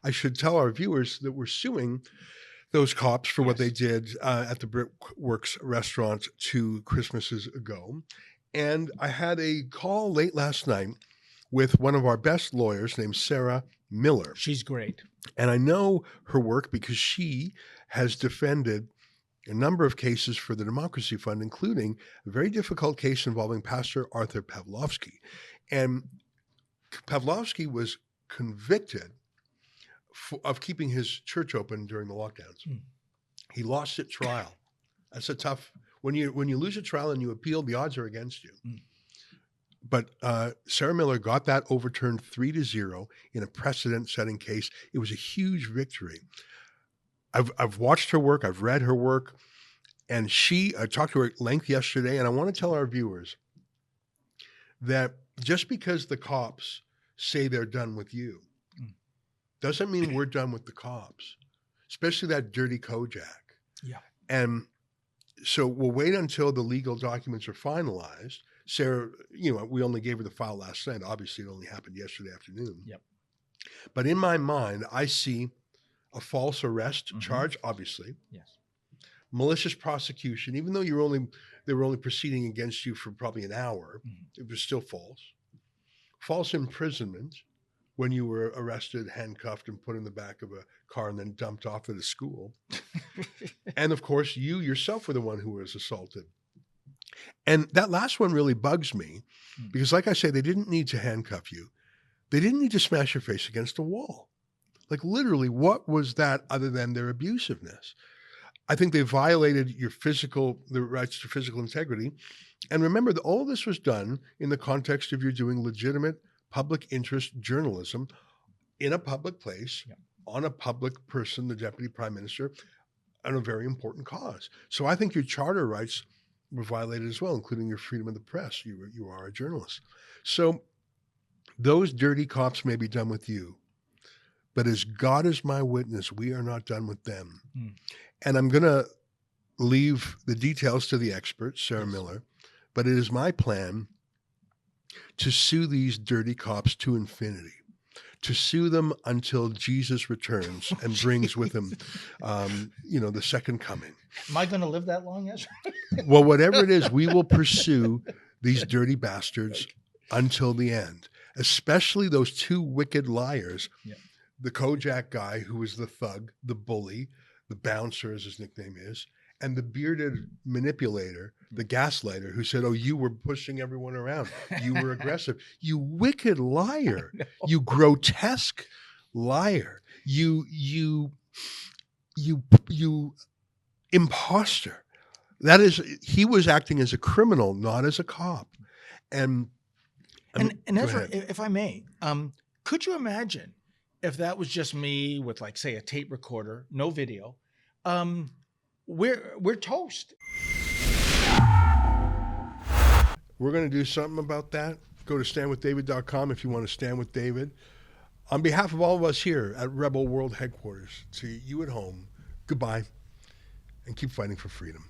I should tell our viewers that we're suing those cops for what they did at the Brickworks restaurant 2 Christmases ago. And I had a call late last night with one of our best lawyers named Sarah Miller. She's great. And I know her work because she has defended a number of cases for the Democracy Fund, including a very difficult case involving Pastor Arthur Pawlowski. And Pawlowski was convicted of keeping his church open during the lockdowns. He lost at trial. That's a tough, when you lose a trial and you appeal, the odds are against you. But Sarah Miller got that overturned 3-0 in a precedent-setting case. It was a huge victory. I've watched her work. I've read her work. And I talked to her at length yesterday, and I want to tell our viewers that just because the cops say they're done with you doesn't mean we're done with the cops, especially that dirty Kojak. Yeah. And so we'll wait until the legal documents are finalized. Sarah, we only gave her the file last night. Obviously, it only happened yesterday afternoon. Yep. But in my mind, I see a false arrest charge, obviously. Yes. Malicious prosecution, even though they were only proceeding against you for probably an hour, it was still false. False imprisonment, when you were arrested, handcuffed, and put in the back of a car and then dumped off at a school. And of course, you yourself were the one who was assaulted. And that last one really bugs me because, like I say, they didn't need to handcuff you. They didn't need to smash your face against a wall. Like literally, what was that other than their abusiveness? I think they violated the rights to physical integrity. And remember that all this was done in the context of you doing legitimate public interest journalism in a public place, on a public person, the Deputy Prime Minister, on a very important cause. So I think your charter rights were violated as well, including your freedom of the press. You are a journalist. So those dirty cops may be done with you, but as God is my witness, we are not done with them. And I'm going to leave the details to the expert, Sarah Miller, but it is my plan to sue these dirty cops to infinity, to sue them until Jesus returns and brings with him, the second coming. Am I going to live that long, Ezra? Well, whatever it is, we will pursue these dirty bastards until the end, especially those 2 wicked liars. The Kojak guy who was the thug, the bully, the bouncer as his nickname is, and the bearded manipulator, the gaslighter who said, oh, you were pushing everyone around. You were aggressive. You wicked liar. You grotesque liar. You imposter. That is, he was acting as a criminal, not as a cop. And Ezra, if I may, could you imagine if that was just me with, like, say, a tape recorder, no video? We're toast. We're going to do something about that. Go to standwithdavid.com if you want to stand with David. On behalf of all of us here at Rebel World Headquarters, to you at home, goodbye, and keep fighting for freedom.